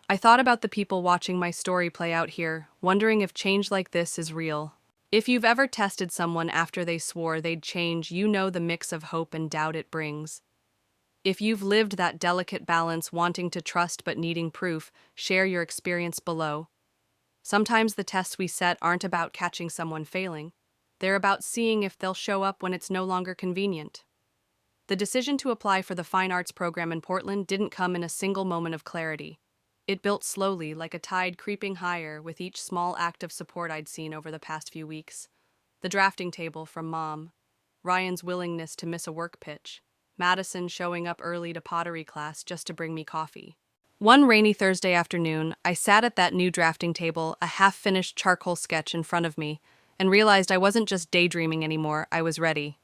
I thought about the people watching my story play out here, wondering if change like this is real. If you've ever tested someone after they swore they'd change, you know the mix of hope and doubt it brings. If you've lived that delicate balance, wanting to trust but needing proof, share your experience below. Sometimes the tests we set aren't about catching someone failing. They're about seeing if they'll show up when it's no longer convenient. The decision to apply for the fine arts program in Portland didn't come in a single moment of clarity. It built slowly, like a tide creeping higher with each small act of support I'd seen over the past few weeks. The drafting table from Mom, Ryan's willingness to miss a work pitch, Madison showing up early to pottery class just to bring me coffee. One rainy Thursday afternoon, I sat at that new drafting table, a half-finished charcoal sketch in front of me, and realized I wasn't just daydreaming anymore, I was ready.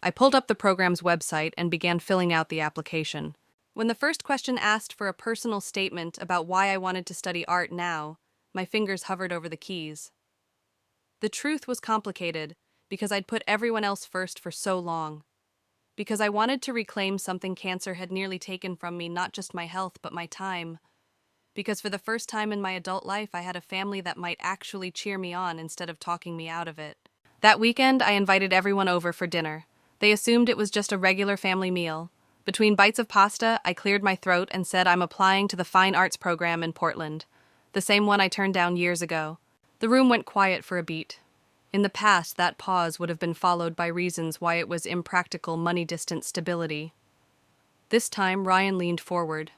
I pulled up the program's website and began filling out the application. When the first question asked for a personal statement about why I wanted to study art now, my fingers hovered over the keys. The truth was complicated, because I'd put everyone else first for so long. Because I wanted to reclaim something cancer had nearly taken from me, not just my health, but my time. Because for the first time in my adult life, I had a family that might actually cheer me on instead of talking me out of it. That weekend, I invited everyone over for dinner. They assumed it was just a regular family meal. Between bites of pasta, I cleared my throat and said I'm applying to the fine arts program in Portland, the same one I turned down years ago. The room went quiet for a beat. In the past, that pause would have been followed by reasons why it was impractical, money-distant stability. This time, Ryan leaned forward.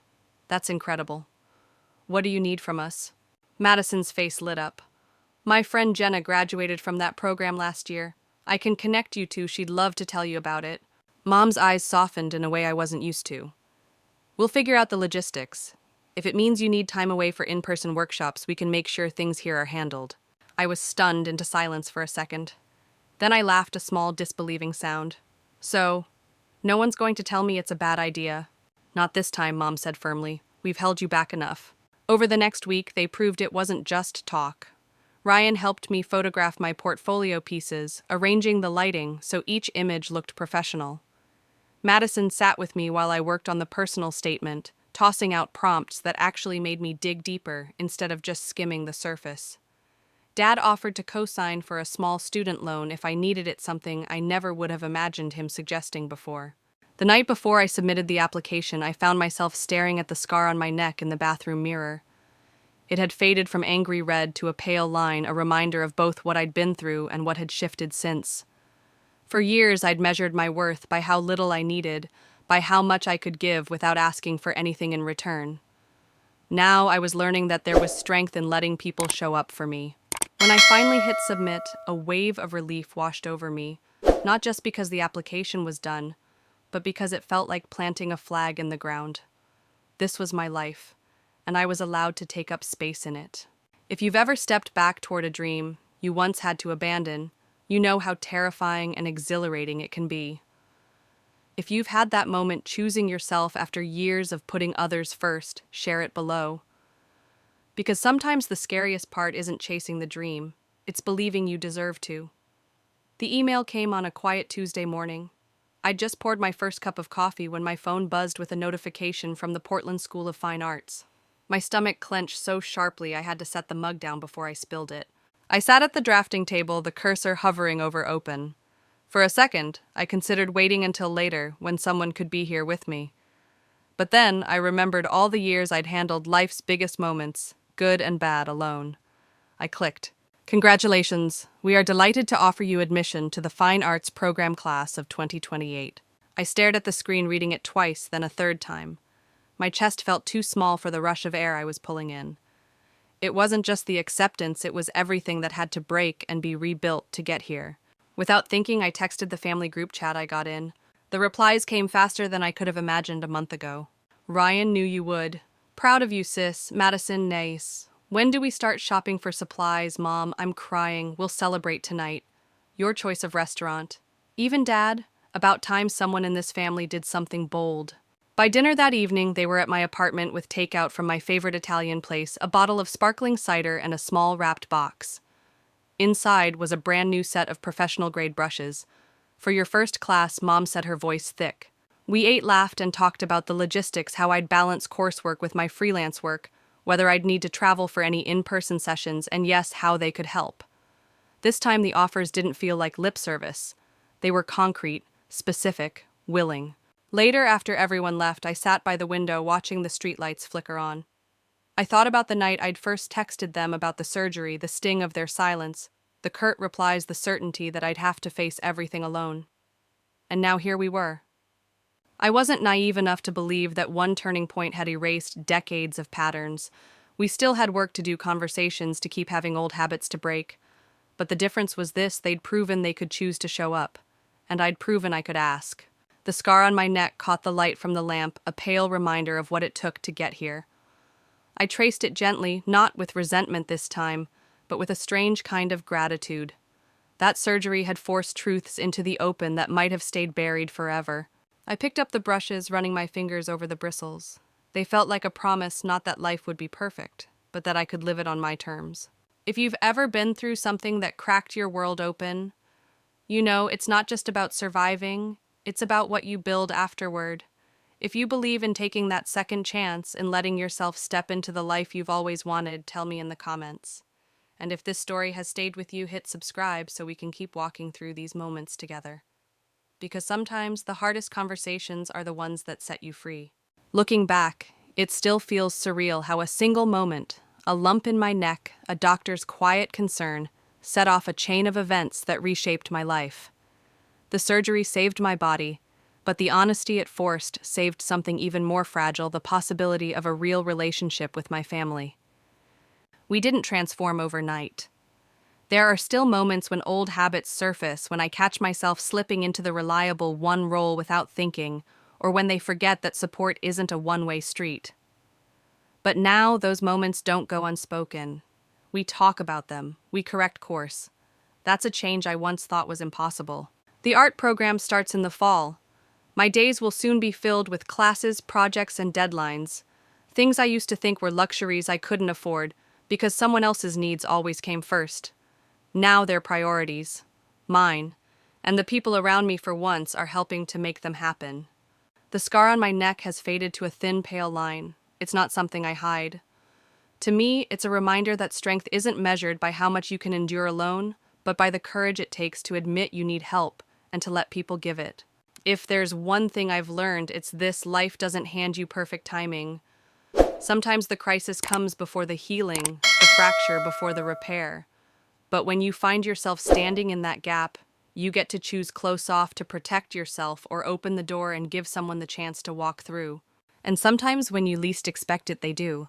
"That's incredible. What do you need from us?" Madison's face lit up. "My friend Jenna graduated from that program last year. I can connect you two, she'd love to tell you about it." Mom's eyes softened in a way I wasn't used to. "We'll figure out the logistics. If it means you need time away for in-person workshops, we can make sure things here are handled." I was stunned into silence for a second. Then I laughed a small, disbelieving sound. "So, no one's going to tell me it's a bad idea?" "Not this time," Mom said firmly. "We've held you back enough." Over the next week, they proved it wasn't just talk. Ryan helped me photograph my portfolio pieces, arranging the lighting so each image looked professional. Madison sat with me while I worked on the personal statement, tossing out prompts that actually made me dig deeper instead of just skimming the surface. Dad offered to co-sign for a small student loan if I needed it, something I never would have imagined him suggesting before. The night before I submitted the application, I found myself staring at the scar on my neck in the bathroom mirror. It had faded from angry red to a pale line, a reminder of both what I'd been through and what had shifted since. For years, I'd measured my worth by how little I needed, by how much I could give without asking for anything in return. Now I was learning that there was strength in letting people show up for me. When I finally hit submit, a wave of relief washed over me, not just because the application was done, but because it felt like planting a flag in the ground. This was my life, and I was allowed to take up space in it. If you've ever stepped back toward a dream you once had to abandon, you know how terrifying and exhilarating it can be. If you've had that moment choosing yourself after years of putting others first, share it below. Because sometimes the scariest part isn't chasing the dream, it's believing you deserve to. The email came on a quiet Tuesday morning. I'd just poured my first cup of coffee when my phone buzzed with a notification from the Portland School of Fine Arts. My stomach clenched so sharply I had to set the mug down before I spilled it. I sat at the drafting table, the cursor hovering over open. For a second, I considered waiting until later, when someone could be here with me. But then I remembered all the years I'd handled life's biggest moments, good and bad, alone. I clicked. Congratulations, we are delighted to offer you admission to the Fine Arts Program class of 2028. I stared at the screen, reading it twice, then a third time. My chest felt too small for the rush of air I was pulling in. It wasn't just the acceptance, it was everything that had to break and be rebuilt to get here. Without thinking, I texted the family group chat I got in. The replies came faster than I could have imagined a month ago. Ryan knew you would. Proud of you, sis. Madison, nice. When do we start shopping for supplies, Mom? I'm crying. We'll celebrate tonight. Your choice of restaurant. Even Dad? About time someone in this family did something bold. By dinner that evening, they were at my apartment with takeout from my favorite Italian place, a bottle of sparkling cider and a small wrapped box. Inside was a brand new set of professional-grade brushes. For your first class, Mom said, her voice thick. We ate, laughed, and talked about the logistics, how I'd balance coursework with my freelance work, whether I'd need to travel for any in-person sessions, and yes, how they could help. This time the offers didn't feel like lip service. They were concrete, specific, willing. Later, after everyone left, I sat by the window watching the streetlights flicker on. I thought about the night I'd first texted them about the surgery, the sting of their silence, the curt replies, the certainty that I'd have to face everything alone. And now here we were. I wasn't naive enough to believe that one turning point had erased decades of patterns. We still had work to do, conversations to keep, having old habits to break. But the difference was this: they'd proven they could choose to show up. And I'd proven I could ask. The scar on my neck caught the light from the lamp, a pale reminder of what it took to get here. I traced it gently, not with resentment this time, but with a strange kind of gratitude. That surgery had forced truths into the open that might have stayed buried forever. I picked up the brushes, running my fingers over the bristles. They felt like a promise, not that life would be perfect, but that I could live it on my terms. If you've ever been through something that cracked your world open, you know it's not just about surviving, it's about what you build afterward. If you believe in taking that second chance and letting yourself step into the life you've always wanted, tell me in the comments. And if this story has stayed with you, hit subscribe so we can keep walking through these moments together. Because sometimes the hardest conversations are the ones that set you free. Looking back, it still feels surreal how a single moment, a lump in my neck, a doctor's quiet concern, set off a chain of events that reshaped my life. The surgery saved my body, but the honesty it forced saved something even more fragile: the possibility of a real relationship with my family. We didn't transform overnight. There are still moments when old habits surface, when I catch myself slipping into the reliable one role without thinking, or when they forget that support isn't a one-way street. But now those moments don't go unspoken. We talk about them, we correct course. That's a change I once thought was impossible. The art program starts in the fall. My days will soon be filled with classes, projects, and deadlines. Things I used to think were luxuries I couldn't afford because someone else's needs always came first. Now they're priorities, mine, and the people around me for once are helping to make them happen. The scar on my neck has faded to a thin, pale line. It's not something I hide. To me, it's a reminder that strength isn't measured by how much you can endure alone, but by the courage it takes to admit you need help and to let people give it. If there's one thing I've learned, it's this: life doesn't hand you perfect timing. Sometimes the crisis comes before the healing, the fracture before the repair. But when you find yourself standing in that gap, you get to choose close off to protect yourself or open the door and give someone the chance to walk through. And sometimes when you least expect it, they do.